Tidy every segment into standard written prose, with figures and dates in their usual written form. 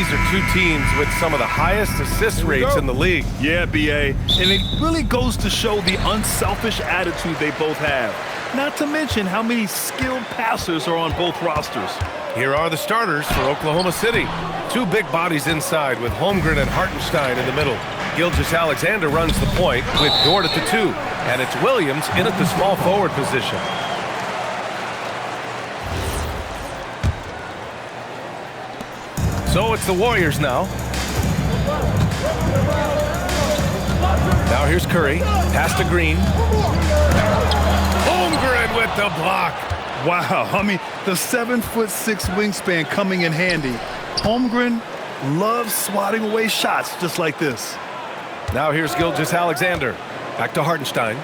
these are two teams with some of the highest assist rates in the league. Yeah, B.A. And it really goes to show the unselfish attitude they both have. Not to mention how many skilled passers are on both rosters. Here are the starters for Oklahoma City. Two big bodies inside with Holmgren and Hartenstein in the middle. Gilgeous-Alexander runs the point with Dort at the 2. And it's Williams in at the small forward position. So it's the Warriors now. Now here's Curry. Pass to Green. Holmgren with the block. Wow, I mean, the 7'6" wingspan coming in handy. Holmgren loves swatting away shots just like this. Now here's Gilgeous-Alexander. Back to Hartenstein.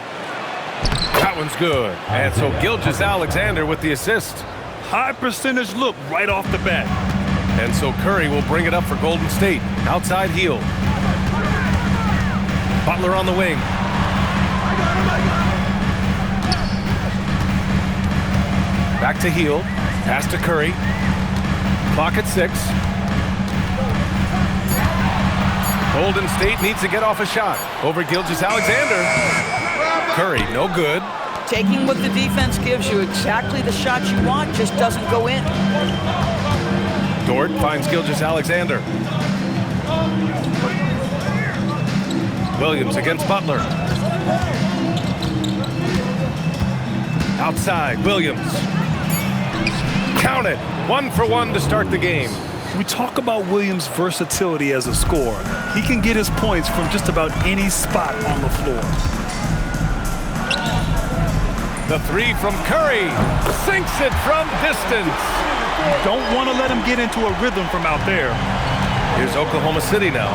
That one's good. And so Gilgeous-Alexander with the assist. High percentage look right off the bat. And so Curry will bring it up for Golden State. Outside heel. Butler on the wing. Back to heel. Pass to Curry. Clock at 6. Golden State needs to get off a shot. Over Gilgeous-Alexander. Curry, no good. Taking what the defense gives you, exactly the shot you want, just doesn't go in. Dort finds Gilgeous-Alexander. Williams against Butler. Outside, Williams. Count it. 1 for 1 to start the game. We talk about Williams' versatility as a scorer. He can get his points from just about any spot on the floor. The 3 from Curry. Sinks it from distance. Don't want to let him get into a rhythm from out there. Here's Oklahoma City now.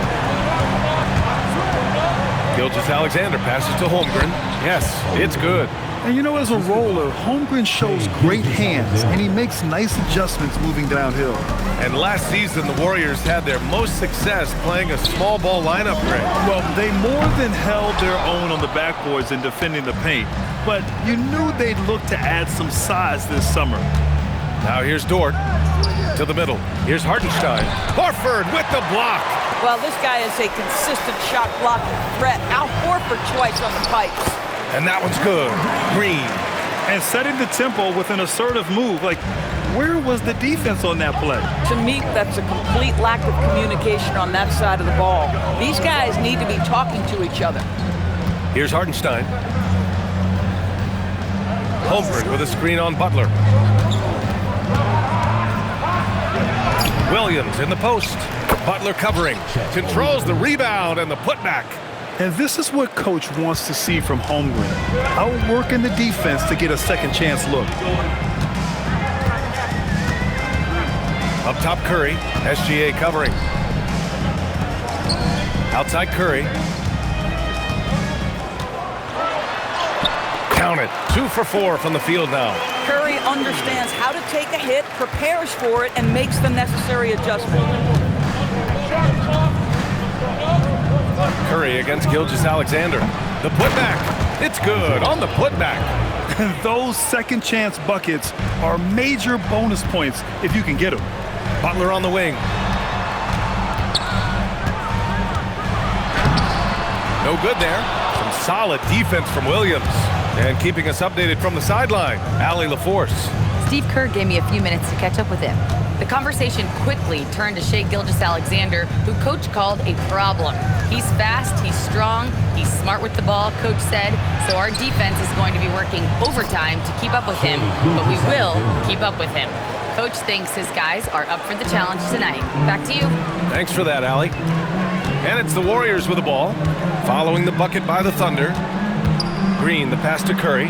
Gilgeous-Alexander passes to Holmgren. Yes, it's good. And you know, as a roller, Holmgren shows great hands, and he makes nice adjustments moving downhill. And last season, the Warriors had their most success playing a small ball lineup, Greg. Well, they more than held their own on the backboards in defending the paint. But you knew they'd look to add some size this summer. Now here's Dort to the middle. Here's Hartenstein. Horford with the block. Well, this guy is a consistent shot blocking threat. Al Horford twice on the pipes. And that one's good. Green. And setting the tempo with an assertive move. Like, where was the defense on that play? To me, that's a complete lack of communication on that side of the ball. These guys need to be talking to each other. Here's Hartenstein. Holmgren with a screen on Butler. Williams in the post. Butler covering. Controls the rebound and the putback. And this is what Coach wants to see from Holmgren. Outworking the defense to get a second chance look. Up top, Curry. SGA covering. Outside, Curry. Count it. 2 for 4 from the field now. Curry understands how to take a hit, prepares for it, and makes the necessary adjustment. Curry against Gilgeous-Alexander. The putback. It's good on the putback. Those second chance buckets are major bonus points if you can get them. Butler on the wing. No good there. Some solid defense from Williams. And keeping us updated from the sideline, Allie LaForce. Steve Kerr gave me a few minutes to catch up with him. The conversation quickly turned to Shai Gilgeous-Alexander, who Coach called a problem. He's fast, he's strong, he's smart with the ball, Coach said, so our defense is going to be working overtime to keep up with him, but we will keep up with him. Coach thinks his guys are up for the challenge tonight. Back to you. Thanks for that, Allie. And it's the Warriors with the ball, following the bucket by the Thunder. Green, the pass to Curry.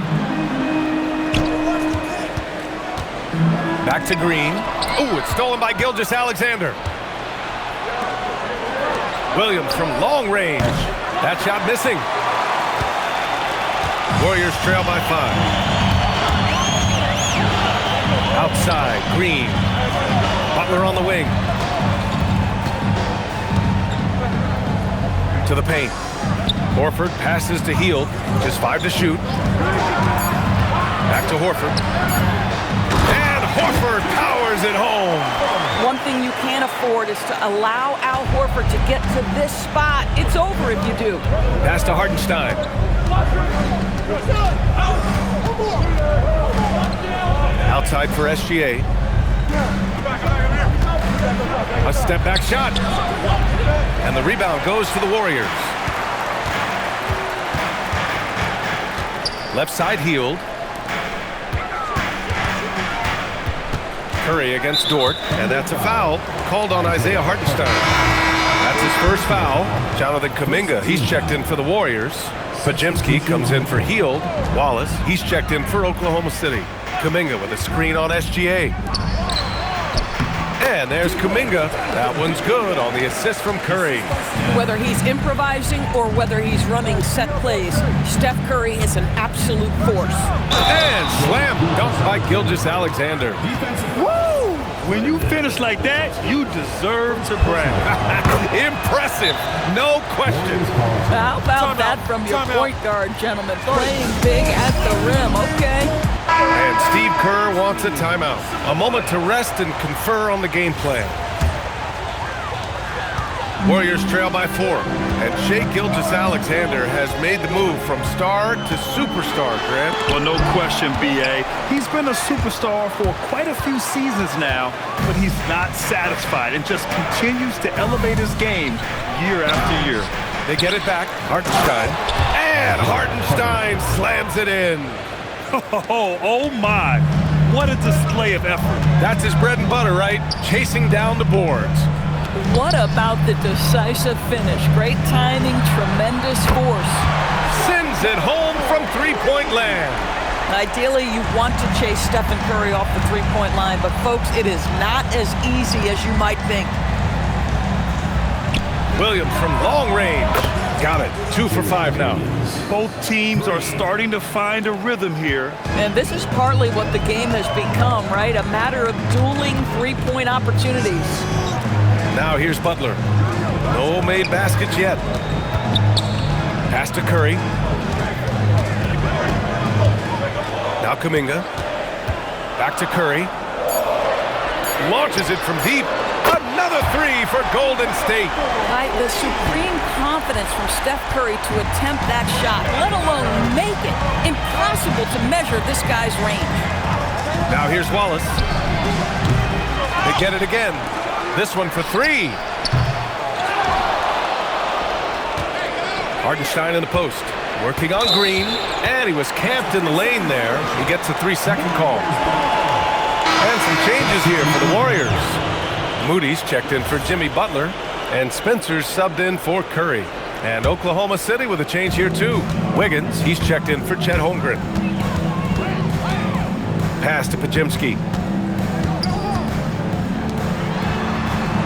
Back to Green. Ooh, it's stolen by Gilgeous-Alexander. Williams from long range. That shot missing. Warriors trail by 5. Outside, Green. Butler on the wing. To the paint. Horford passes to Hield. Just 5 to shoot. Back to Horford. And Horford powers hammers it home. One thing you can't afford is to allow Al Horford to get to this spot. It's over if you do. Pass to Hartenstein. Outside for SGA. A step back shot. And the rebound goes to the Warriors. Left side healed. Curry against Dort, and that's a foul called on Isaiah Hartenstein. That's his first foul. Jonathan Kuminga, he's checked in for the Warriors. Pajemski comes in for Hield. Wallace, he's checked in for Oklahoma City. Kuminga with a screen on SGA. And there's Kuminga. That one's good on the assist from Curry. Whether he's improvising or whether he's running set plays, Steph Curry is an absolute force. And slam dunk by Gilgeous-Alexander. Woo! When you finish like that, you deserve to brag. Impressive, no question. How about that from your point guard, gentlemen? Playing big at the rim, okay? And Steve Kerr wants a timeout. A moment to rest and confer on the game plan. Warriors trail by 4. And Shai Gilgeous-Alexander has made the move from star to superstar, Grant. Well, no question, B.A. He's been a superstar for quite a few seasons now, but he's not satisfied and just continues to elevate his game year after year. They get it back. Hartenstein. And Hartenstein slams it in. Oh my. What a display of effort. That's his bread and butter, right? Chasing down the boards. What about the decisive finish? Great timing, tremendous force. Sends it home from three-point land. Ideally, you want to chase Stephen Curry off the three-point line, but folks, it is not as easy as you might think. Williams from long range. Got it. 2 for 5 now. Both teams are starting to find a rhythm here. And this is partly what the game has become, right? A matter of dueling three-point opportunities. Now here's Butler. No made baskets yet. Pass to Curry. Now Kuminga. Back to Curry. Launches it from deep. Another 3 for Golden State. Right, the supreme confidence from Steph Curry to attempt that shot, let alone make it. Impossible to measure this guy's range. Now here's Wallace. They get it again. This one for 3. Hartenstein in the post. Working on Green. And he was camped in the lane there. He gets a 3-second call. And some changes here for the Warriors. Moody's checked in for Jimmy Butler. And Spencer's subbed in for Curry. And Oklahoma City with a change here too. Wiggins, he's checked in for Chet Holmgren. Pass to Pajemski.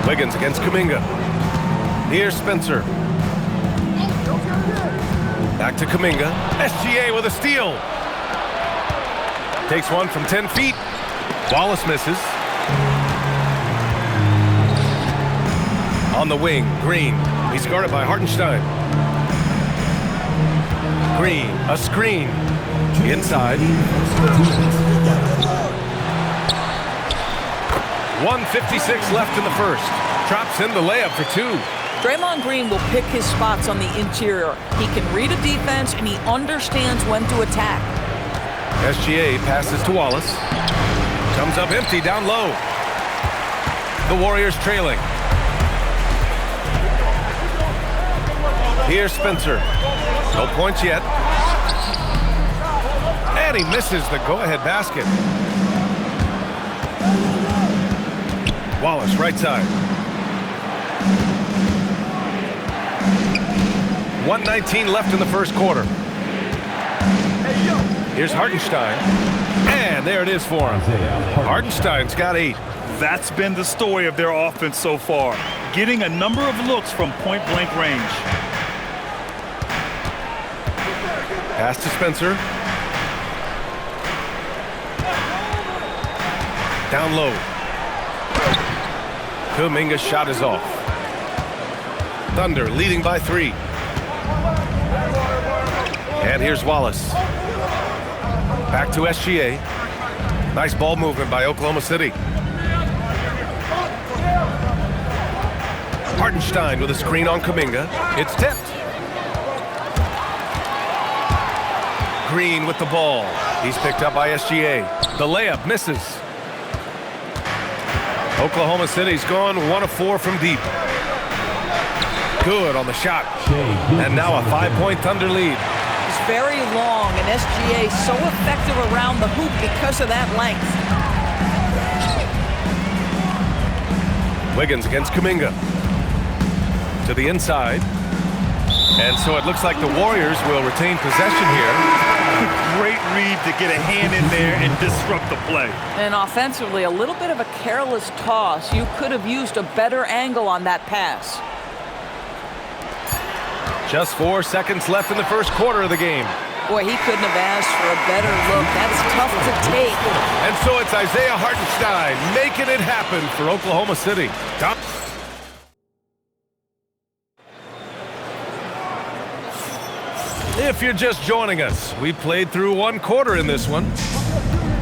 Wiggins against Kuminga. Here's Spencer. Back to Kuminga. SGA with a steal. Takes one from 10 feet. Wallace misses. On the wing, Green. He's guarded by Hartenstein. Green, a screen. Inside. 1:56 left in the first. Drops in the layup for 2. Draymond Green will pick his spots on the interior. He can read a defense, and he understands when to attack. SGA passes to Wallace. Comes up empty down low. The Warriors trailing. Here's Spencer. No points yet. And he misses the go-ahead basket. Wallace, right side. 1:19 left in the first quarter. Here's Hartenstein. And there it is for him. Hartenstein's got 8. That's been the story of their offense so far. Getting a number of looks from point-blank range. Pass to Spencer. Down low. Kuminga's shot is off. Thunder leading by 3. And here's Wallace. Back to SGA. Nice ball movement by Oklahoma City. Hartenstein with a screen on Kuminga. It's tipped. Green with the ball. He's picked up by SGA. The layup misses. Oklahoma City's gone 1 of 4 from deep. Good on the shot. And now a 5-point Thunder lead. It's very long, and SGA so effective around the hoop because of that length. Wiggins against Kuminga. To the inside. And so it looks like the Warriors will retain possession here. Great read to get a hand in there and disrupt the play. And offensively, a little bit of a careless toss. You could have used a better angle on that pass. Just 4 seconds left in the first quarter of the game. Boy, he couldn't have asked for a better look. That's tough to take. And so it's Isaiah Hartenstein making it happen for Oklahoma City. If you're just joining us, we played through 1 quarter in this one.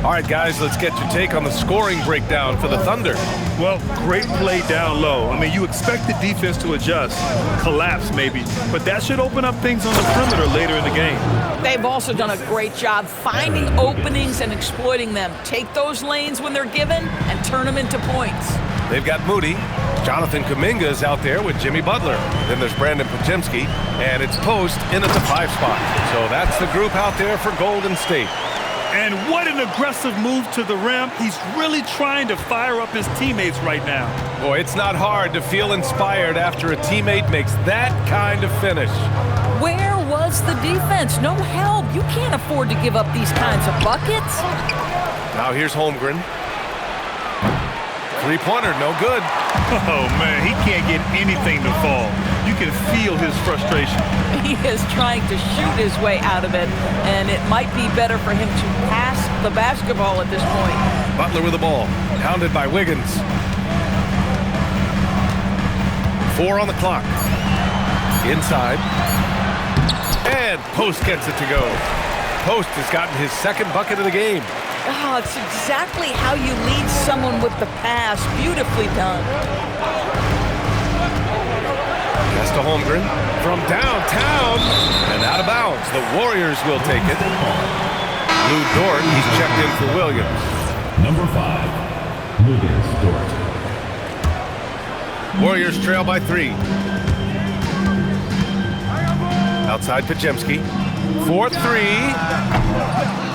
All right, guys, let's get your take on the scoring breakdown for the Thunder. Well, great play down low. I mean, you expect the defense to adjust, collapse maybe, but that should open up things on the perimeter later in the game. They've also done a great job finding openings and exploiting them. Take those lanes when they're given and turn them into points. They've got Moody. Jonathan Kuminga is out there with Jimmy Butler. Then there's Brandon Podziemski, and it's Post in at the 5 spot. So that's the group out there for Golden State. And what an aggressive move to the rim. He's really trying to fire up his teammates right now. Boy, it's not hard to feel inspired after a teammate makes that kind of finish. Where was the defense? No help. You can't afford to give up these kinds of buckets. Now here's Holmgren. Three-pointer, no good. Oh, man, he can't get anything to fall. You can feel his frustration. He is trying to shoot his way out of it, and it might be better for him to pass the basketball at this point. Butler with the ball, hounded by Wiggins. 4 on the clock. Inside. And Post gets it to go. Post has gotten his 2nd bucket of the game. Oh, it's exactly how you lead someone with the pass. Beautifully done. Pass to Holmgren from downtown and out of bounds. The Warriors will take it. Lou Dort, he's checked in for Williams. Number 5, Lucas Dort. Warriors trail by 3. Outside Podziemski. 4-3.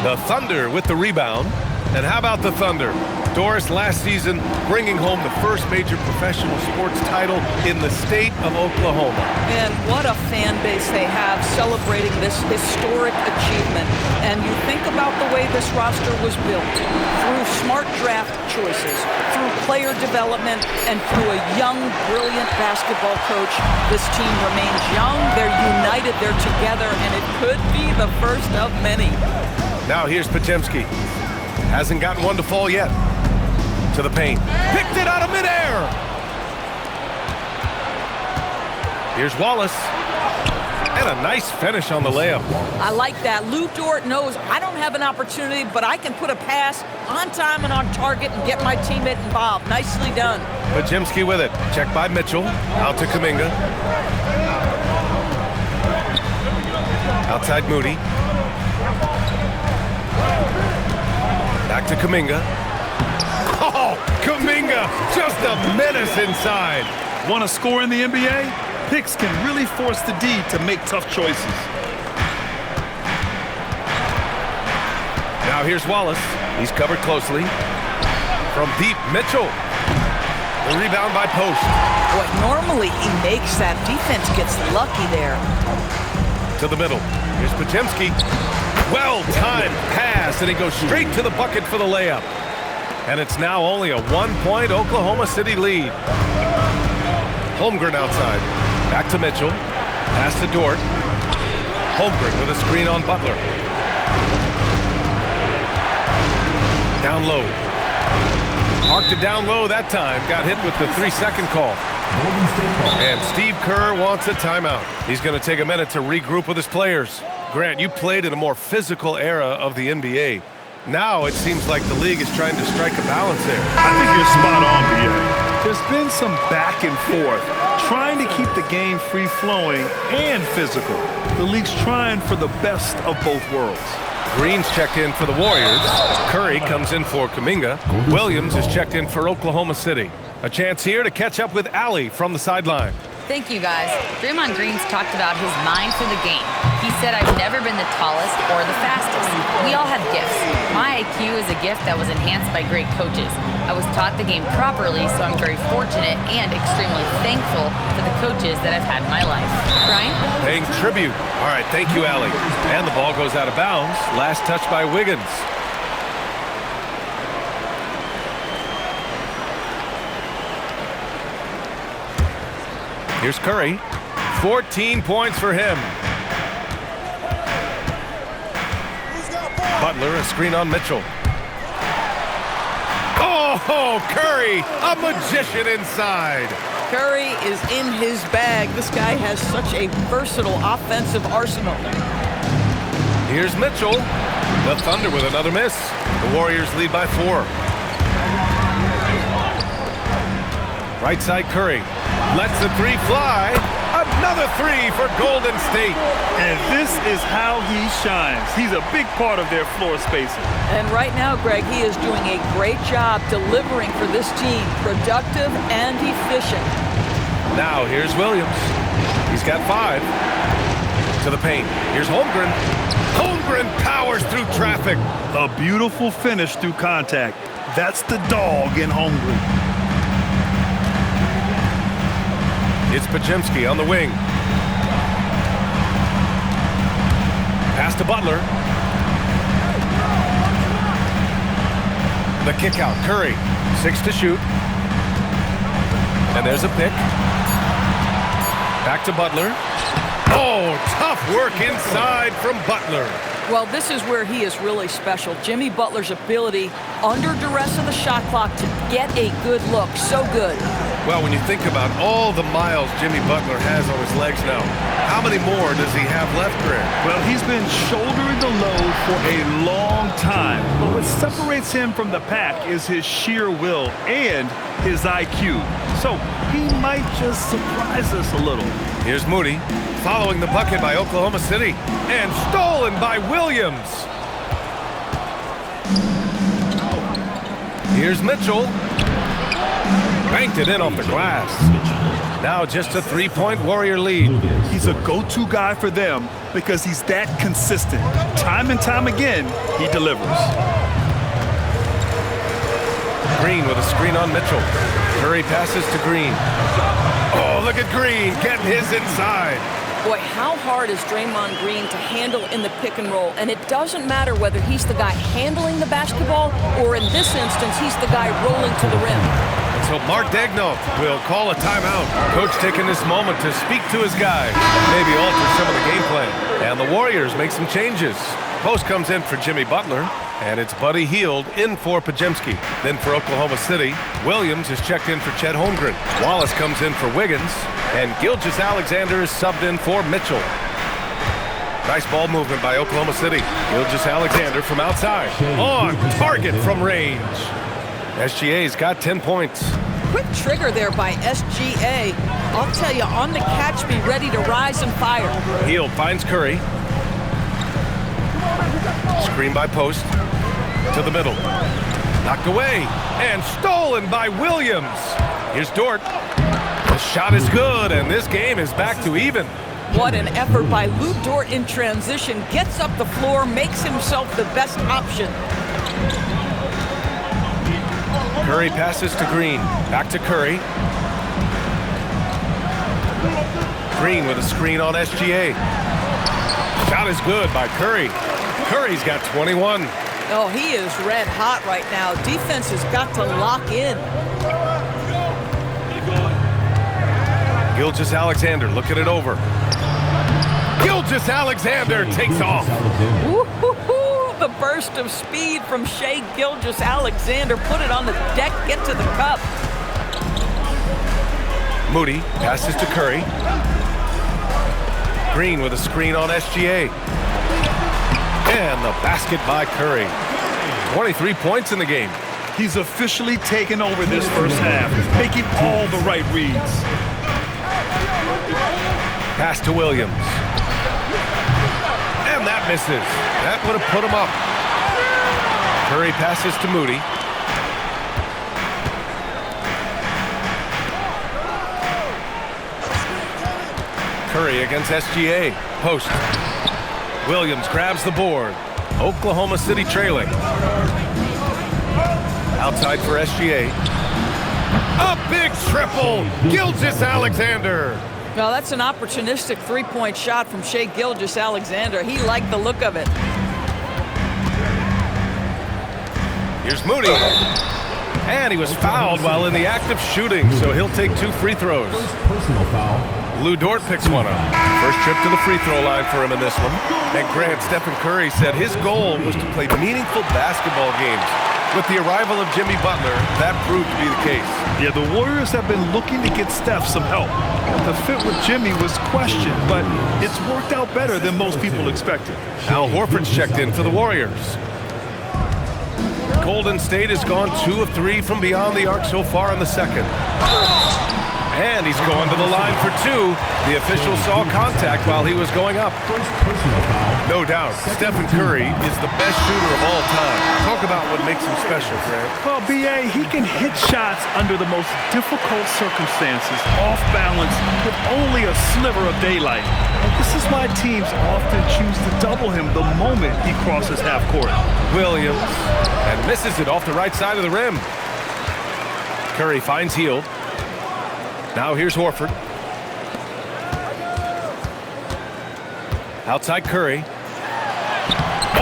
The Thunder with the rebound. And how about the Thunder? Doris, last season, bringing home the first major professional sports title in the state of Oklahoma. And what a fan base they have celebrating this historic achievement. And you think about the way this roster was built, through smart draft choices, through player development, and through a young, brilliant basketball coach. This team remains young, they're united, they're together, and it could be the first of many. Now here's Podziemski. Hasn't gotten one to fall yet. To the paint. Picked it out of midair. Here's Wallace. And a nice finish on the layup. I like that. Lou Dort knows I don't have an opportunity, but I can put a pass on time and on target and get my teammate involved. Nicely done. Podziemski with it. Checked by Mitchell. Out to Kuminga. Outside Moody. Back to Kuminga. Oh, Kuminga, just a menace inside. Want to score in the NBA? Picks can really force the D to make tough choices. Now here's Wallace. He's covered closely. From deep, Mitchell. The rebound by Post. Boy, normally he makes that. Defense gets lucky there. To the middle. Here's Podziemski. Well-timed pass, and he goes straight to the bucket for the layup. And it's now only a 1-point Oklahoma City lead. Holmgren outside. Back to Mitchell. Pass to Dort. Holmgren with a screen on Butler. Down low. Marked it down low that time. Got hit with the 3-second call. And Steve Kerr wants a timeout. He's going to take a minute to regroup with his players. Grant, you played in a more physical era of the NBA. Now it seems like the league is trying to strike a balance there. I think you're spot on, BA. There's been some back and forth, trying to keep the game free-flowing and physical. The league's trying for the best of both worlds. Green's checked in for the Warriors. Curry comes in for Kuminga. Williams is checked in for Oklahoma City. A chance here to catch up with Allie from the sideline. Thank you, guys. Draymond Green's talked about his mind for the game. He said, I've never been the tallest or the fastest. We all have gifts. My IQ is a gift that was enhanced by great coaches. I was taught the game properly, so I'm very fortunate and extremely thankful for the coaches that I've had in my life. Brian? Paying tribute. All right, thank you, Allie. And the ball goes out of bounds. Last touch by Wiggins. Here's Curry. 14 points for him. Butler, a screen on Mitchell. Oh, Curry, a magician inside. Curry is in his bag. This guy has such a versatile offensive arsenal. Here's Mitchell. The Thunder with another miss. The Warriors lead by 4. Right side Curry. Lets the 3 fly. Another 3 for Golden State. And this is how he shines. He's a big part of their floor spacing. And right now, Greg, he is doing a great job delivering for this team. Productive and efficient. Now here's Williams. He's got 5. To the paint. Here's Holmgren. Holmgren powers through traffic. A beautiful finish through contact. That's the dog in Holmgren. It's Podziemski on the wing. Pass to Butler. The kick out. Curry. 6 to shoot. And there's a pick. Back to Butler. Oh, tough work inside from Butler. Well, this is where he is really special. Jimmy Butler's ability under duress of the shot clock to get a good look. So good. Well, when you think about all the miles Jimmy Butler has on his legs now, how many more does he have left, Greg? Well, he's been shouldering the load for a long time. But what separates him from the pack is his sheer will and his IQ. So he might just surprise us a little. Here's Moody, following the bucket by Oklahoma City, and stolen by Williams. Here's Mitchell. Banked it in off the glass. Now just a 3-point Warrior lead. He's a go-to guy for them because he's that consistent. Time and time again, he delivers. Green with a screen on Mitchell. Curry passes to Green. Oh, look at Green getting his inside. Boy, how hard is Draymond Green to handle in the pick and roll? And it doesn't matter whether he's the guy handling the basketball or in this instance, he's the guy rolling to the rim. So Mark Daigneault will call a timeout. Coach taking this moment to speak to his guys, maybe alter some of the game plan. And the Warriors make some changes. Post comes in for Jimmy Butler, and it's Buddy Hield in for Podziemski. Then for Oklahoma City, Williams is checked in for Chet Holmgren. Wallace comes in for Wiggins, and Gilgeous-Alexander is subbed in for Mitchell. Nice ball movement by Oklahoma City. Gilgeous-Alexander from outside. On target from range. SGA's got 10 points. Quick trigger there by SGA. I'll tell you, on the catch, be ready to rise and fire. Hield finds Curry. Screen by Post. To the middle. Knocked away. And stolen by Williams. Here's Dort. The shot is good, and this game is back to even. What an effort by Lou Dort in transition. Gets up the floor, makes himself the best option. Curry passes to Green. Back to Curry. Green with a screen on SGA. Shot is good by Curry. Curry's got 21. Oh, he is red hot right now. Defense has got to lock in. Gilgeous-Alexander looking it over. Gilgeous-Alexander takes off. Woo-hoo-hoo. The burst of speed from Shai Gilgeous-Alexander. Put it on the deck, get to the cup. Moody passes to Curry. Green with a screen on SGA. And the basket by Curry. 23 points in the game. He's officially taken over this first half, making all the right reads. Pass to Williams. And that misses. That would have put him up. Curry passes to Moody. Curry against SGA. Post. Williams grabs the board. Oklahoma City trailing. Outside for SGA. A big triple. Gilgeous-Alexander. Well, that's an opportunistic three-point shot from Shai Gilgeous-Alexander. He liked the look of it. Here's Moody. And he was fouled while in the act of shooting, so he'll take 2 free throws. Personal foul. Lou Dort picks one up. First trip to the free throw line for him in this one. And Grant, Stephen Curry said his goal was to play meaningful basketball games. With the arrival of Jimmy Butler, that proved to be the case. Yeah, the Warriors have been looking to get Steph some help. The fit with Jimmy was questioned, but it's worked out better than most people expected. Al Horford's checked in for the Warriors. Golden State has gone 2 of 3 from beyond the arc so far in the second. And he's going to the line for 2. The official saw contact while he was going up. Personal foul. No doubt, Stephen Curry is the best shooter of all time. Talk about what makes him special, Grant. Well, B.A., he can hit shots under the most difficult circumstances, off balance, with only a sliver of daylight. And this is why teams often choose to double him the moment he crosses half court. Williams, and misses it off the right side of the rim. Curry finds Hield. Now here's Horford. Outside Curry.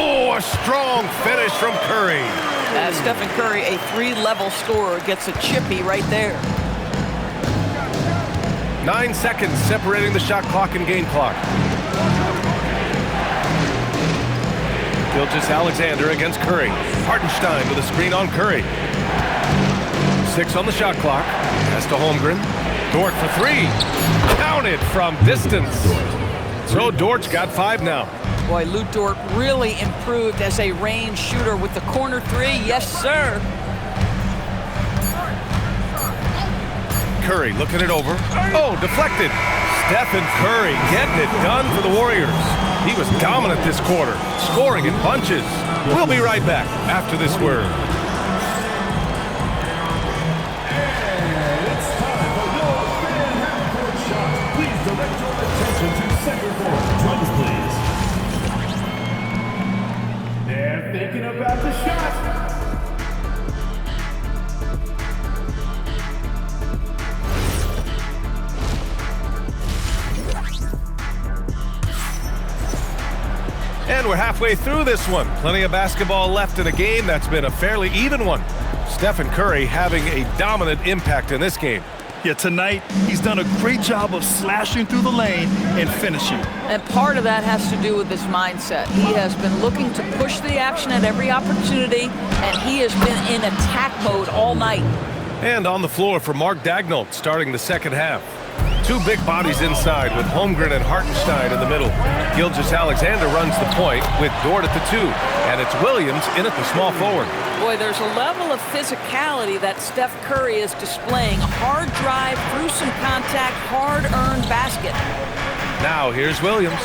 Oh, a strong finish from Curry. Stephen Curry, a 3-level scorer, gets a chippy right there. 9 seconds separating the shot clock and game clock. Gilgeous-Alexander against Curry. Hartenstein with a screen on Curry. 6 on the shot clock. Pass to Holmgren. Dort for 3. Counted from distance. So Dort's got 5 now. Boy, Lou Dort really improved as a range shooter with the corner 3. Yes, sir. Curry looking it over. Oh, deflected. Stephen Curry getting it done for the Warriors. He was dominant this quarter, scoring in bunches. We'll be right back after this word. Drums, please. They're thinking about the shot. And we're halfway through this one. Plenty of basketball left in a game that's been a fairly even one. Stephen Curry having a dominant impact in this game. Yeah, tonight, he's done a great job of slashing through the lane and finishing. And part of that has to do with his mindset. He has been looking to push the action at every opportunity, and he has been in attack mode all night. And on the floor for Mark Daigneault starting the second half. 2 big bodies inside with Holmgren and Hartenstein in the middle. Gilgeous-Alexander runs the point with Dort at the 2. And it's Williams in at the small forward. Boy, there's a level of physicality that Steph Curry is displaying. A hard drive through some contact, hard-earned basket. Now here's Williams.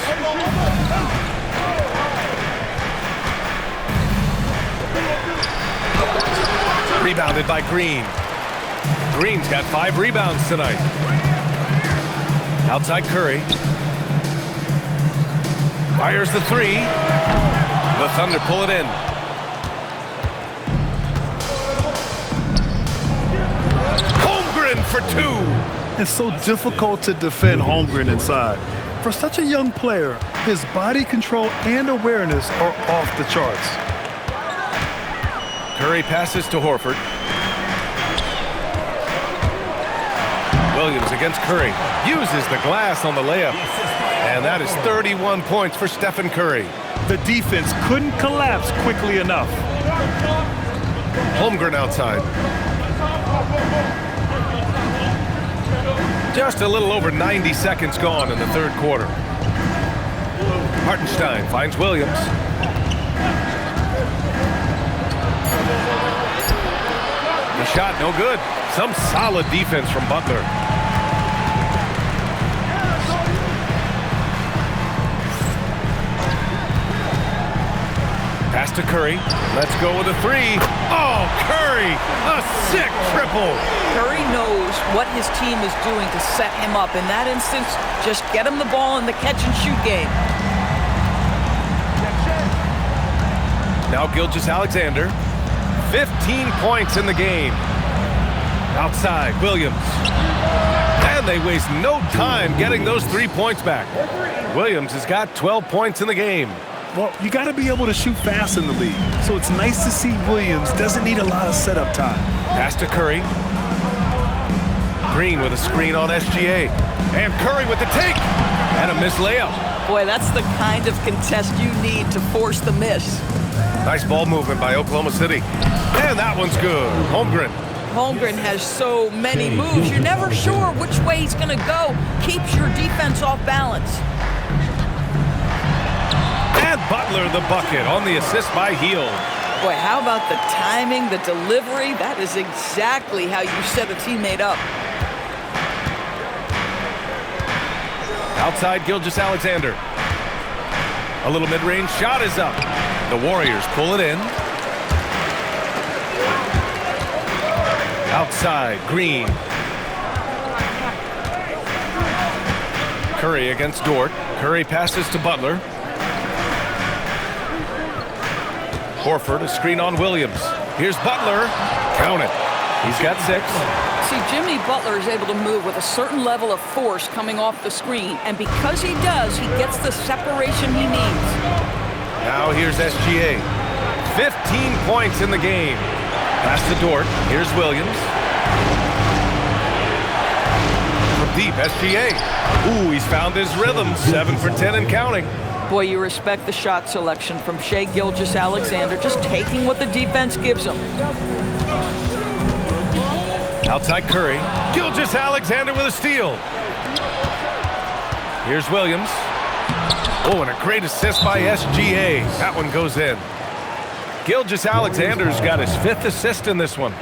Rebounded by Green. Green's got 5 rebounds tonight. Outside Curry. Fires the 3. The Thunder pull it in. Holmgren for 2. It's so difficult to defend Holmgren inside. For such a young player, his body control and awareness are off the charts. Curry passes to Horford. Williams against Curry. Uses the glass on the layup. And that is 31 points for Stephen Curry. The defense couldn't collapse quickly enough. Holmgren outside. Just a little over 90 seconds gone in the third quarter. Hartenstein finds Williams. The shot, no good. Some solid defense from Butler. Pass to Curry. Let's go with a three. Oh, Curry! A sick triple. Curry knows what his team is doing to set him up. In that instance, just get him the ball in the catch-and-shoot game. Now Gilgeous-Alexander. 15 points in the game. Outside, Williams. And they waste no time getting those 3 points back. Williams has got 12 points in the game. Well, you got to be able to shoot fast in the league. So it's nice to see Williams doesn't need a lot of setup time. Pass to Curry. Green with a screen on SGA. And Curry with the take. And a missed layup. Boy, that's the kind of contest you need to force the miss. Nice ball movement by Oklahoma City. And that one's good. Holmgren. Holmgren has so many moves. You're never sure which way he's going to go. Keeps your defense off balance. And Butler the bucket on the assist by Hield. Boy, how about the timing, the delivery? That is exactly how you set a teammate up. Outside Gilgeous-Alexander. A little mid-range shot is up. The Warriors pull it in. Outside, Green. Curry against Dort. Curry passes to Butler. Horford, a screen on Williams. Here's Butler. Count it. He's got 6. See, Jimmy Butler is able to move with a certain level of force coming off the screen. And because he does, he gets the separation he needs. Now here's SGA. 15 points in the game. Pass to Dort. Here's Williams. From deep, SGA. Ooh, he's found his rhythm. 7 for 10 and counting. Boy, you respect the shot selection from Shai Gilgeous-Alexander, just taking what the defense gives him. Outside Curry. Gilgeous-Alexander with a steal. Here's Williams. Oh, and a great assist by SGA. That one goes in. Gilgeous-Alexander's got his 5th assist in this one.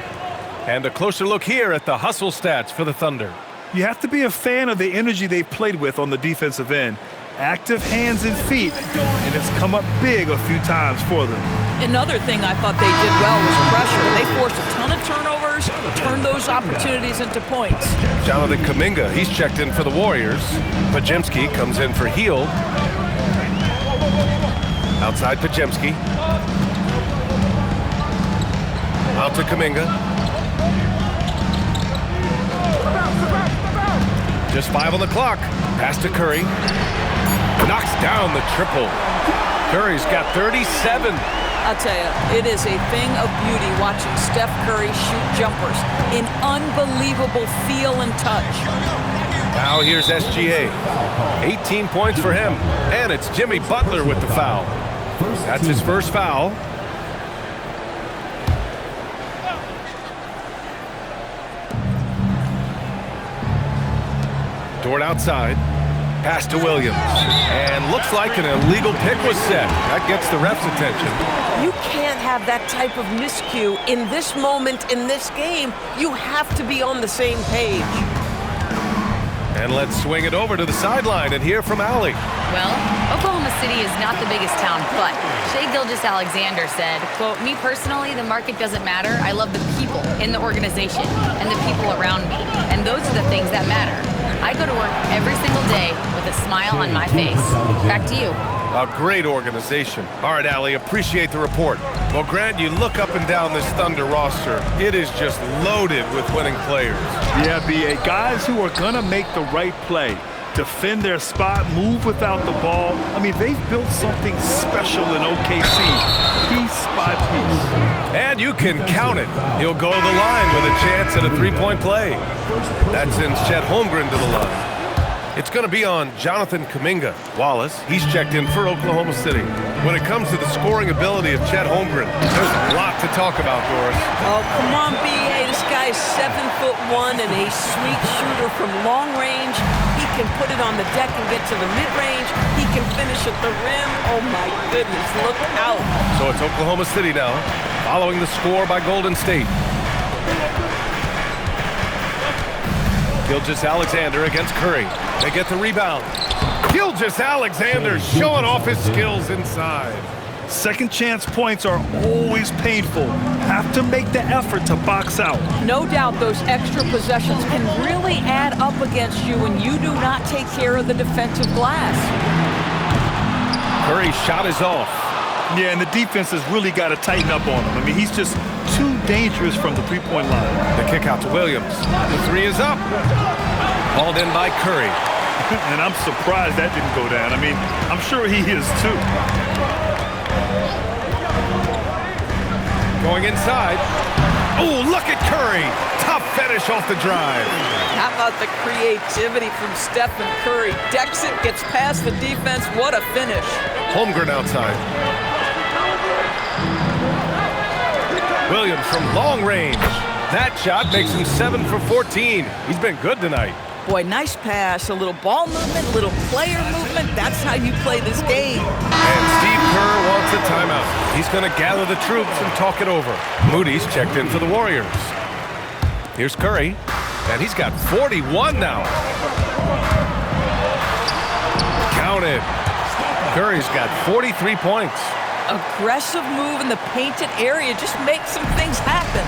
And a closer look here at the hustle stats for the Thunder. You have to be a fan of the energy they've played with on the defensive end. Active hands and feet, and it's come up big a few times for them. Another thing I thought they did well was pressure. They forced a ton of turnovers, turned those opportunities into points. Jonathan Kuminga, he's checked in for the Warriors. Pajemski comes in for Hield. Outside Pajemski. Out to Kuminga. Just 5 on the clock. Pass to Curry. Knocks down the triple. Curry's got 37. I'll tell you, it is a thing of beauty watching Steph Curry shoot jumpers. An unbelievable feel and touch. Now here's SGA. 18 points for him. And it's Jimmy Butler with the foul. That's his first foul. Dort outside. Pass to Williams. And looks like an illegal pick was set. That gets the ref's attention. You can't have that type of miscue in this moment, in this game. You have to be on the same page. And let's swing it over to the sideline and hear from Allie. Well, Oklahoma City is not the biggest town, but Shai Gilgeous-Alexander said, quote, "Me personally, the market doesn't matter. I love the people in the organization and the people around me. And those are the things that matter. I go to work every single day with a smile on my face." Back to you. A great organization. All right, Allie, appreciate the report. Well, Grant, you look up and down this Thunder roster. It is just loaded with winning players. Yeah, B.A. Guys who are going to make the right play, defend their spot, move without the ball. I mean, they've built something special in OKC. Piece by piece. And you can count it. He'll go to the line with a chance at a three-point play. That sends Chet Holmgren to the line. It's going to be on Jonathan Kuminga. Wallace, he's checked in for Oklahoma City. When it comes to the scoring ability of Chet Holmgren, there's a lot to talk about, Doris. Oh, come on, B.A. This guy's 7'1" and a sweet shooter from long range. He can put it on the deck and get to the mid-range. He can finish at the rim. Oh, my goodness, look out. So it's Oklahoma City now, following the score by Golden State. Gilgeous-Alexander against Curry. They get the rebound. Gilgeous-Alexander showing off his skills inside. Second chance points are always painful. Have to make the effort to box out. No doubt those extra possessions can really add up against you when you do not take care of the defensive glass. Curry's shot is off. Yeah, and the defense has really got to tighten up on him. I mean, he's just too dangerous from the three-point line. The kick out to Williams. The three is up. Called in by Curry. And I'm surprised that didn't go down. I mean, I'm sure he is too. Going inside. Oh, look at Curry. Tough finish off the drive. How about the creativity from Stephen Curry? Decks it, gets past the defense. What a finish. Holmgren outside. Williams from long range. That shot makes him 7 for 14. He's been good tonight. Boy, nice pass. A little ball movement, a little player movement. That's how you play this game. And Steve Kerr wants a timeout. He's going to gather the troops and talk it over. Moody's checked in for the Warriors. Here's Curry, and he's got 41 now. Counted. Curry's got 43 points. Aggressive move in the painted area. Just make some things happen.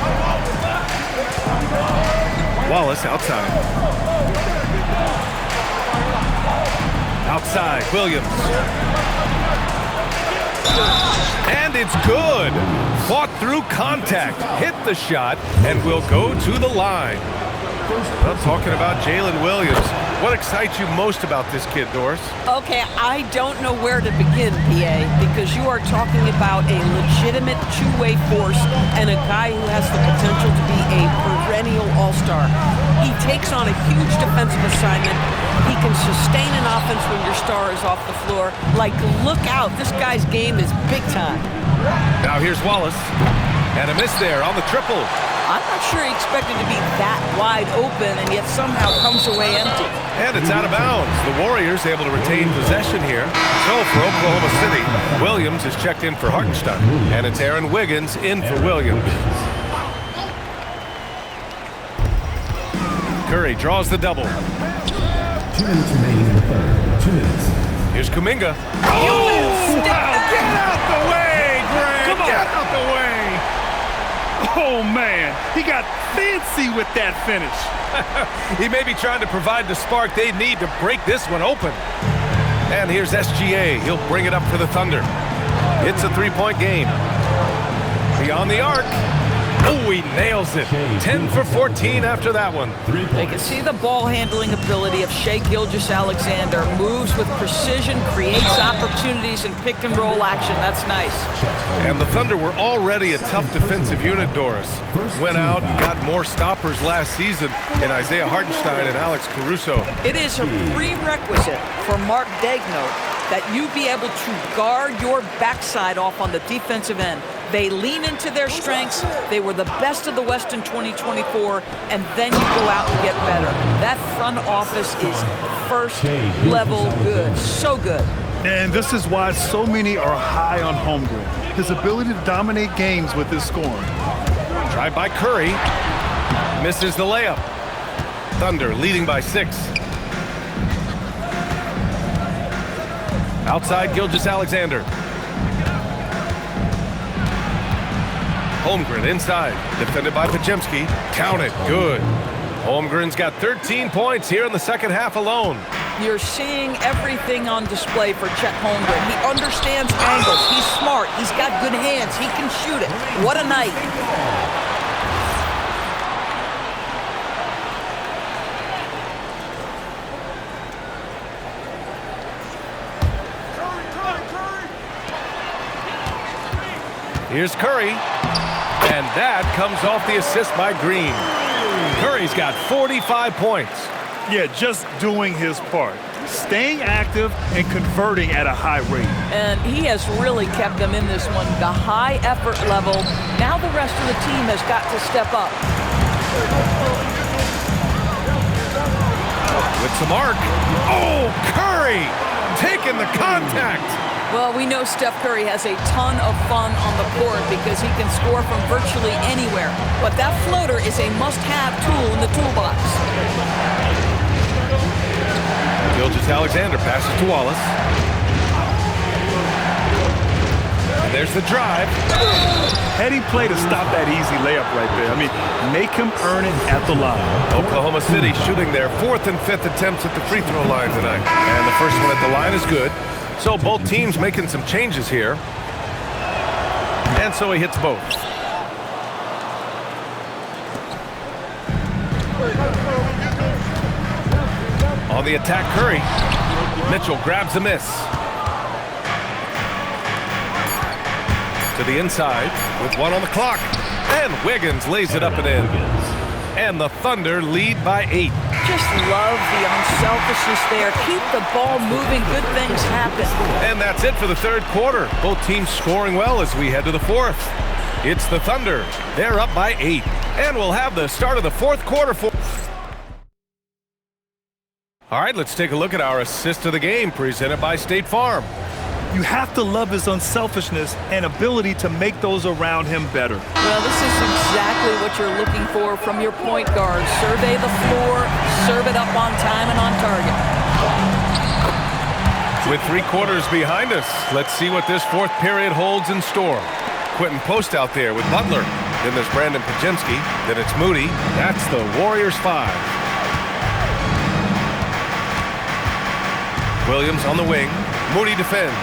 Wallace outside. Outside, Williams. And it's good. Fought through contact, hit the shot, and will go to the line. I'm talking about Jalen Williams. What excites you most about this kid, Doris? Okay, I don't know where to begin, PA, because you are talking about a legitimate two-way force and a guy who has the potential to be a perennial all-star. He takes on a huge defensive assignment. He can sustain an offense when your star is off the floor. Like, look out. This guy's game is big time. Now here's Wallace. And a miss there on the triple. I'm not sure he expected to be that wide open and yet somehow comes away empty. And it's out of bounds. The Warriors able to retain possession here. So for Oklahoma City, Williams is checked in for Hartenstein. And it's Aaron Wiggins in for Williams. Curry draws the double. 2 minutes remaining in the third. 2 minutes. Here's Kuminga. Oh, Get out the way, Greg! Come on. Get out the way! Oh, man. He got fancy with that finish. He may be trying to provide the spark they need to break this one open. And here's SGA. He'll bring it up for the Thunder. It's a three-point game. Beyond the arc. Oh, he nails it. 10 for 14 after that one. They can see the ball handling ability of Shai Gilgeous-Alexander. Moves with precision, creates opportunities in pick and roll action. That's nice. And the Thunder were already a tough defensive unit, Doris. Went out and got more stoppers last season in Isaiah Hartenstein and Alex Caruso. It is a prerequisite for Mark Daigneault that you be able to guard your backside off on the defensive end. They lean into their strengths. They were the best of the West in 2024, and then you go out and get better. That front office is first level good. So good. And this is why so many are high on Holmgren. His ability to dominate games with his scoring. Drive by Curry. Misses the layup. Thunder leading by 6. Outside Gilgeous-Alexander. Holmgren inside, defended by Podziemski. Count it, good. Holmgren's got 13 points here in the second half alone. You're seeing everything on display for Chet Holmgren. He understands angles. He's smart. He's got good hands. He can shoot it. What a night. Here's Curry. And that comes off the assist by Green. Curry's got 45 points. Yeah, just doing his part. Staying active and converting at a high rate. And he has really kept them in this one. The high effort level. Now the rest of the team has got to step up. With some arc. Oh, Curry taking the contact. Well, we know Steph Curry has a ton of fun on the court because he can score from virtually anywhere. But that floater is a must-have tool in the toolbox. Gilgeous-Alexander passes to Wallace. And there's the drive. Heady play to stop that easy layup right there. I mean, make him earn it at the line. Oklahoma City shooting their 4th and 5th attempts at the free throw line tonight. And the first one at the line is good. So both teams making some changes here. And so he hits both. On the attack, Curry. Mitchell grabs a miss. To the inside with 1 on the clock. And Wiggins lays it up and in. And the Thunder lead by 8. Just love the unselfishness there. Keep the ball moving. Good things happen. And that's it for the third quarter. Both teams scoring well as we head to the fourth. It's the Thunder. They're up by 8. And we'll have the start of the fourth quarter for... All right, let's take a look at our assist of the game presented by State Farm. You have to love his unselfishness and ability to make those around him better. Well, this is exactly what you're looking for from your point guard. Survey the floor, serve it up on time and on target. With 3 quarters behind us, let's see what this fourth period holds in store. Quentin Post out there with Butler. Then there's Brandon Pajemski. Then it's Moody. That's the Warriors 5. Williams on the wing. Moody defends.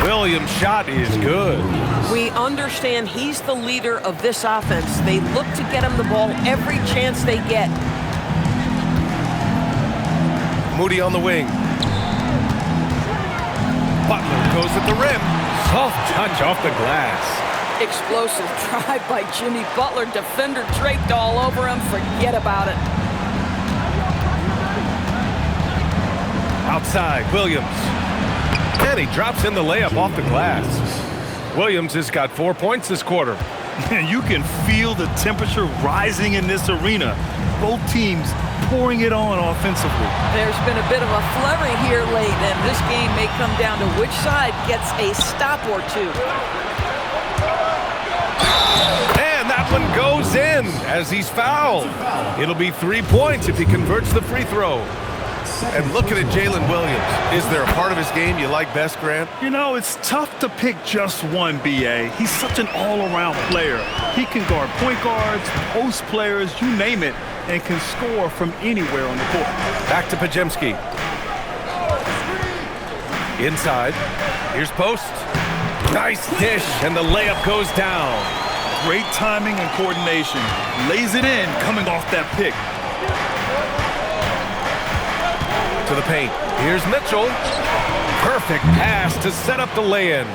Williams' shot is good. We understand he's the leader of this offense. They look to get him the ball every chance they get. Moody on the wing. Butler goes at the rim. Soft touch off the glass. Explosive drive by Jimmy Butler. Defender draped all over him. Forget about it. Outside, Williams. And he drops in the layup off the glass. Williams has got 4 points this quarter. And you can feel the temperature rising in this arena. Both teams pouring it on offensively. There's been a bit of a flurry here late, and this game may come down to which side gets a stop or two. And that one goes in as he's fouled. It'll be 3 points if he converts the free throw. And looking at Jalen Williams, is there a part of his game you like best, Grant? You know, it's tough to pick just one, B.A. He's such an all-around player. He can guard point guards, post players, you name it, and can score from anywhere on the court. Back to Pajemski. Inside. Here's Post. Nice dish, and the layup goes down. Great timing and coordination. Lays it in, coming off that pick. To the paint. Here's Mitchell. Perfect pass to set up the lay-in.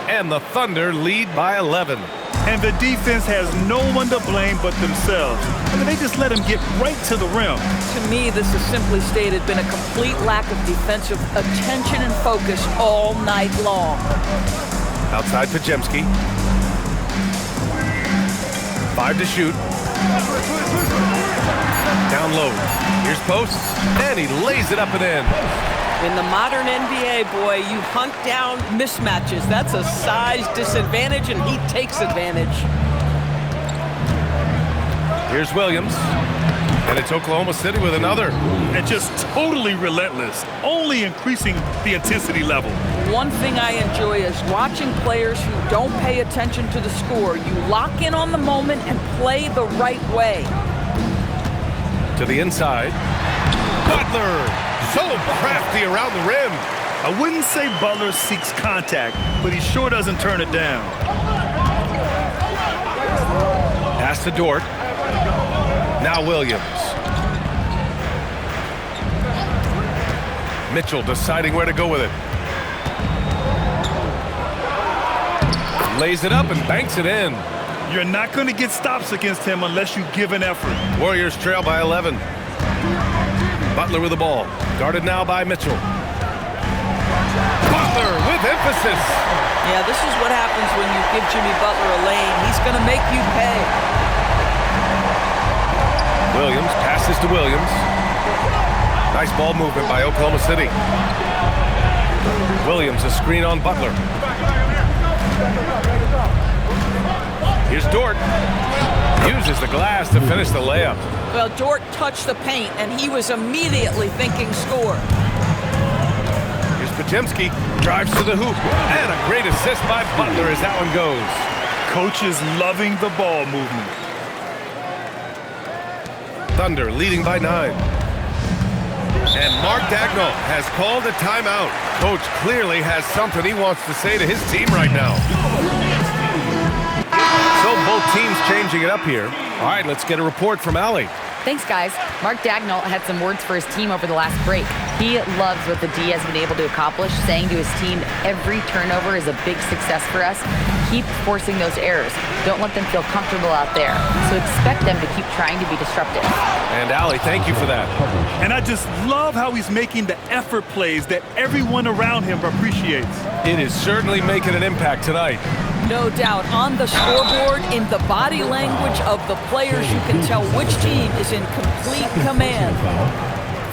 And the Thunder lead by 11. And the defense has no one to blame but themselves. I mean, they just let him get right to the rim. To me, this has simply stated been a complete lack of defensive attention and focus all night long. Outside Pajemski. 5 to shoot. Down low. Here's Post, and he lays it up and in. In the modern NBA, boy, you hunt down mismatches. That's a size disadvantage, and he takes advantage. Here's Williams, and it's Oklahoma City with another. And just totally relentless, only increasing the intensity level. One thing I enjoy is watching players who don't pay attention to the score. You lock in on the moment and play the right way. To the inside. Butler, so crafty around the rim. I wouldn't say Butler seeks contact, but he sure doesn't turn it down. Pass to Dort. Now Williams. Mitchell deciding where to go with it. Lays it up and banks it in. You're not going to get stops against him unless you give an effort. Warriors trail by 11. Butler with the ball. Guarded now by Mitchell. Butler with emphasis. Yeah, this is what happens when you give Jimmy Butler a lane. He's going to make you pay. Williams passes to Williams. Nice ball movement by Oklahoma City. Williams a screen on Butler. Here's Dort. Uses the glass to finish the layup. Well, Dort touched the paint, and he was immediately thinking score. Here's Podziemski. Drives to the hoop. And a great assist by Butler as that one goes. Coach is loving the ball movement. Thunder leading by 9. And Mark Dagnall has called a timeout. Coach clearly has something he wants to say to his team right now. So both teams changing it up here. All right, let's get a report from Allie. Thanks, guys. Mark Dagnall had some words for his team over the last break. He loves what the D has been able to accomplish, saying to his team, every turnover is a big success for us. Keep forcing those errors. Don't let them feel comfortable out there. So expect them to keep trying to be disruptive. And Allie, thank you for that. And I just love how he's making the effort plays that everyone around him appreciates. It is certainly making an impact tonight. No doubt. On the scoreboard, in the body language of the players, you can tell which team is in complete command.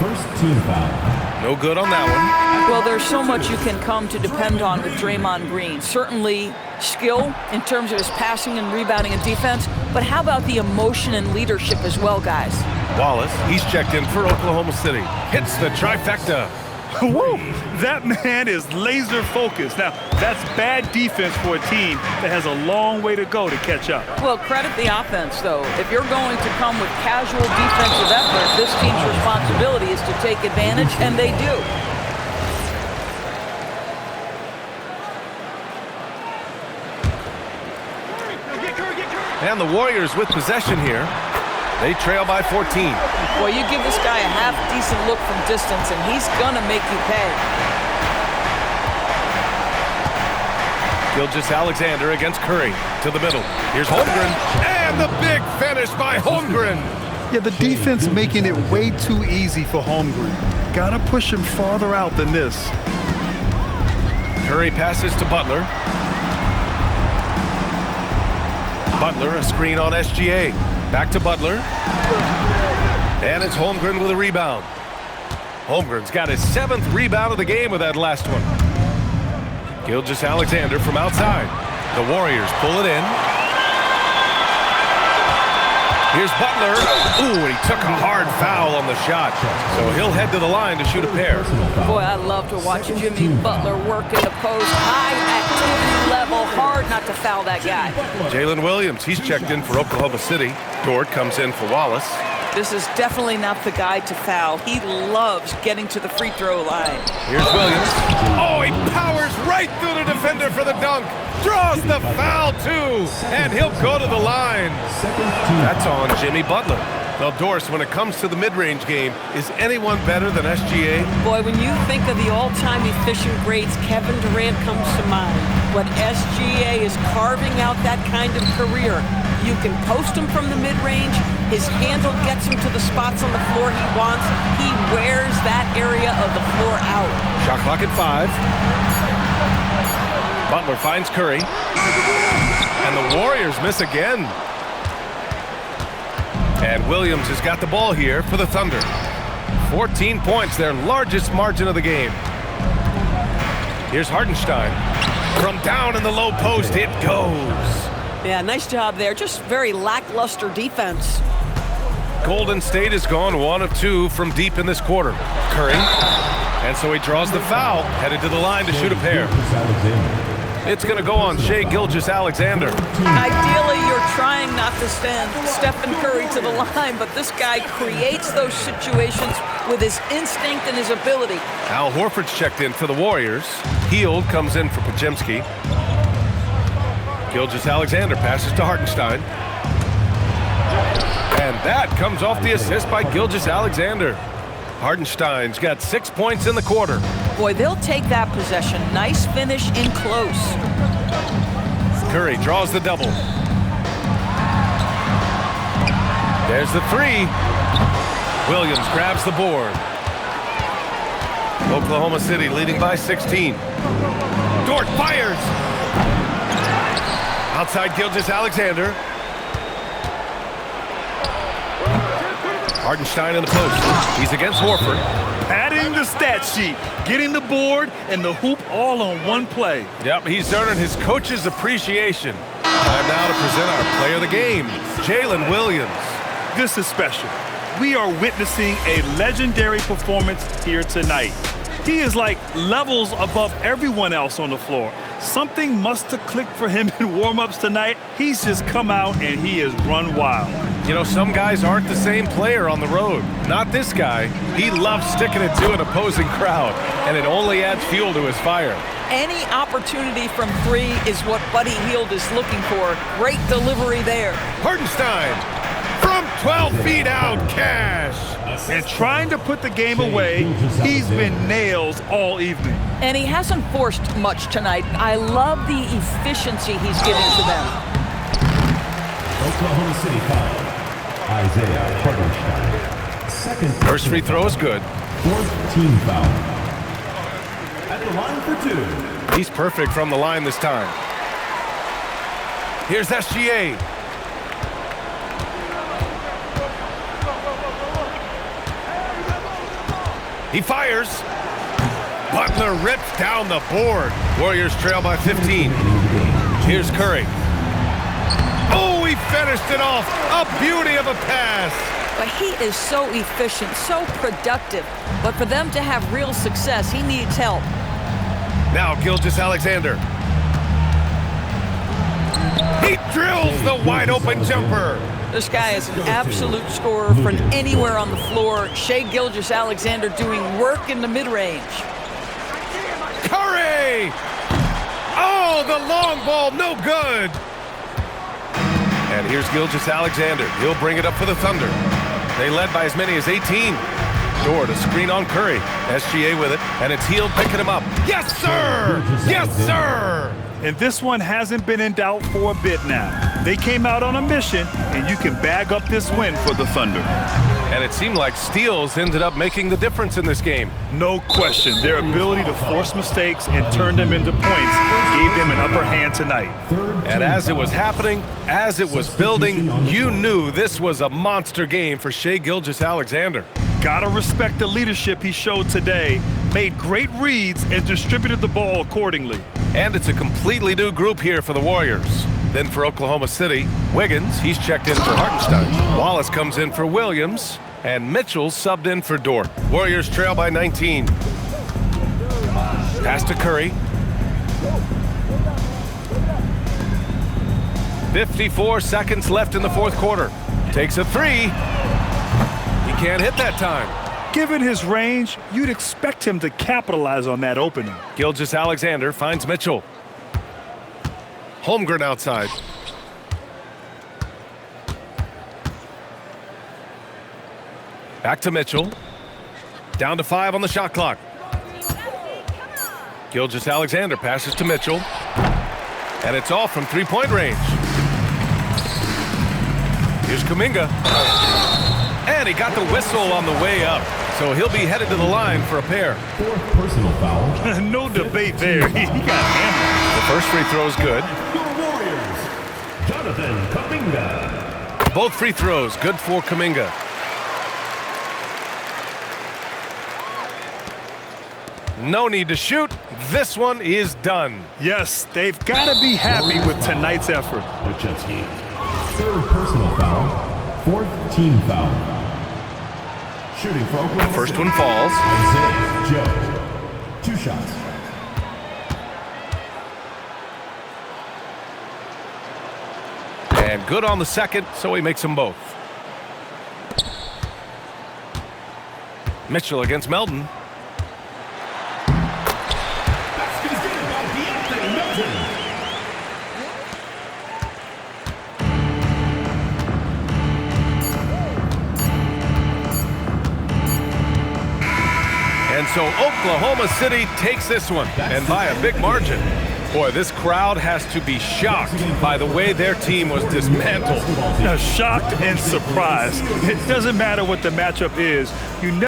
First team foul. No good on that one. Well, there's so much you can come to depend on with Draymond Green. Certainly skill in terms of his passing and rebounding and defense, but how about the emotion and leadership as well, guys? Wallace, he's checked in for Oklahoma City. Hits the trifecta. Woo! That man is laser focused. Now, that's bad defense for a team that has a long way to go to catch up. Well, credit the offense, though. If you're going to come with casual defensive effort, this team's responsibility is to take advantage, and they do. And the Warriors with possession here. They trail by 14. Well, you give this guy a half-decent look from distance, and he's gonna make you pay. Gilgeous-Alexander against Curry. To the middle. Here's Holmgren. And the big finish by Holmgren. Yeah, the defense making it way too easy for Holmgren. Gotta push him farther out than this. Curry passes to Butler. Butler, a screen on SGA. Back to Butler. And it's Holmgren with a rebound. Holmgren's got his 7th rebound of the game with that last one. Gilgeous-Alexander from outside. The Warriors pull it in. Here's Butler. Ooh, and he took a hard foul on the shot. So he'll head to the line to shoot a pair. Boy, I love to watch Jimmy Butler work in the post. High activity level. Hard not to foul that guy. Jalen Williams, he's checked in for Oklahoma City. Dort comes in for Wallace. This is definitely not the guy to foul. He loves getting to the free throw line. Here's Williams. Oh, he powers right through the defender for the dunk. Draws the foul, too. And he'll go to the line. That's on Jimmy Butler. Now, Doris, when it comes to the mid-range game, is anyone better than SGA? Boy, when you think of the all-time efficient greats, Kevin Durant comes to mind. When SGA is carving out that kind of career, you can post him from the mid-range. His handle gets him to the spots on the floor he wants. He wears that area of the floor out. Shot clock at 5. Butler finds Curry. And the Warriors miss again. And Williams has got the ball here for the Thunder. 14 points, their largest margin of the game. Here's Hartenstein. From down in the low post, it goes. Yeah, nice job there. Just very lackluster defense. Golden State has gone 1 of 2 from deep in this quarter. Curry. And so he draws the foul, headed to the line to shoot a pair. It's going to go on Shai Gilgeous-Alexander. Ideally, you're trying not to send Stephen Curry to the line, but this guy creates those situations with his instinct and his ability. Al Horford's checked in for the Warriors. Hield comes in for Podziemski. Gilgeous-Alexander passes to Hartenstein. And that comes off the assist by Gilgeous-Alexander. Hartenstein's got 6 points in the quarter. Boy, they'll take that possession. Nice finish in close. Curry draws the double. There's the 3. Williams grabs the board. Oklahoma City leading by 16. Dort fires. Outside Gilgeous-Alexander. Hartenstein in the post. He's against Horford. Padded Running the stat sheet, getting the board and the hoop all on one play. Yep, he's earning his coach's appreciation. Time now to present our player of the game, Jalen Williams. This is special. We are witnessing a legendary performance here tonight. He is like levels above everyone else on the floor. Something must have clicked for him in warm-ups tonight. He's just come out and he has run wild. You know, some guys aren't the same player on the road. Not this guy. He loves sticking it to an opposing crowd, and it only adds fuel to his fire. Any opportunity from three is what Buddy Hield is looking for. Great delivery there. Hartenstein from 12 feet out, cash. And trying to put the game away, he's been nails all evening. And he hasn't forced much tonight. I love the efficiency he's giving to them. Oklahoma City foul. Isaiah Hartenstein. Second. First free throw is good. Fourth team foul. At the line for two. He's perfect from the line this time. Here's SGA. He fires. Butler rips down the board. Warriors trail by 15. Here's Curry. Oh, he finished it off. A beauty of a pass. But he is so efficient, so productive. But for them to have real success, he needs help. Now Gilgeous-Alexander. He drills the wide open jumper. This guy is an absolute scorer from anywhere on the floor. Shai Gilgeous-Alexander doing work in the mid-range. Curry! Oh, the long ball, no good. And here's Gilgeous-Alexander. He'll bring it up for the Thunder. They led by as many as 18. Dort to screen on Curry. SGA with it, and it's Hield picking him up. Yes, sir! Yes, sir! And this one hasn't been in doubt for a bit now. They came out on a mission, and you can bag up this win for the Thunder. And it seemed like steals ended up making the difference in this game. No question. Their ability to force mistakes and turn them into points gave them an upper hand tonight. And as it was happening, as it was building, you knew this was a monster game for Shai Gilgeous-Alexander. Gotta respect the leadership he showed today. Made great reads and distributed the ball accordingly. And it's a completely new group here for the Warriors. Then for Oklahoma City, Wiggins, he's checked in for Hartenstein. Wallace comes in for Williams, and Mitchell subbed in for Dort. Warriors trail by 19. Pass to Curry. 54 seconds left in the fourth quarter. Takes a three. He can't hit that time. Given his range, you'd expect him to capitalize on that opening. Gilgeous-Alexander finds Mitchell. Holmgren outside. Back to Mitchell. Down to 5 on the shot clock. Gilgeous-Alexander passes to Mitchell. And it's off from three-point range. Here's Kuminga. And he got the whistle on the way up. So he'll be headed to the line for a pair. Fourth personal foul. No debate there. He got hammered. The first free throw is good. Your Warriors, Jonathan Kuminga. Both free throws good for Kuminga. No need to shoot. This one is done. Yes, they've got to be happy with tonight's effort. Wachowski. Third personal foul. Fourth team foul. Shooting for Oklahoma First City. one falls. Isaiah Joe. 2 shots. And good on the second, so he makes them both. Mitchell against Melton. Basket is gained by De'Anthony Melton. And so Oklahoma City takes this one, and by a big margin. Boy, this crowd has to be shocked by the way their team was dismantled. Shocked and surprised. It doesn't matter what the matchup is. You never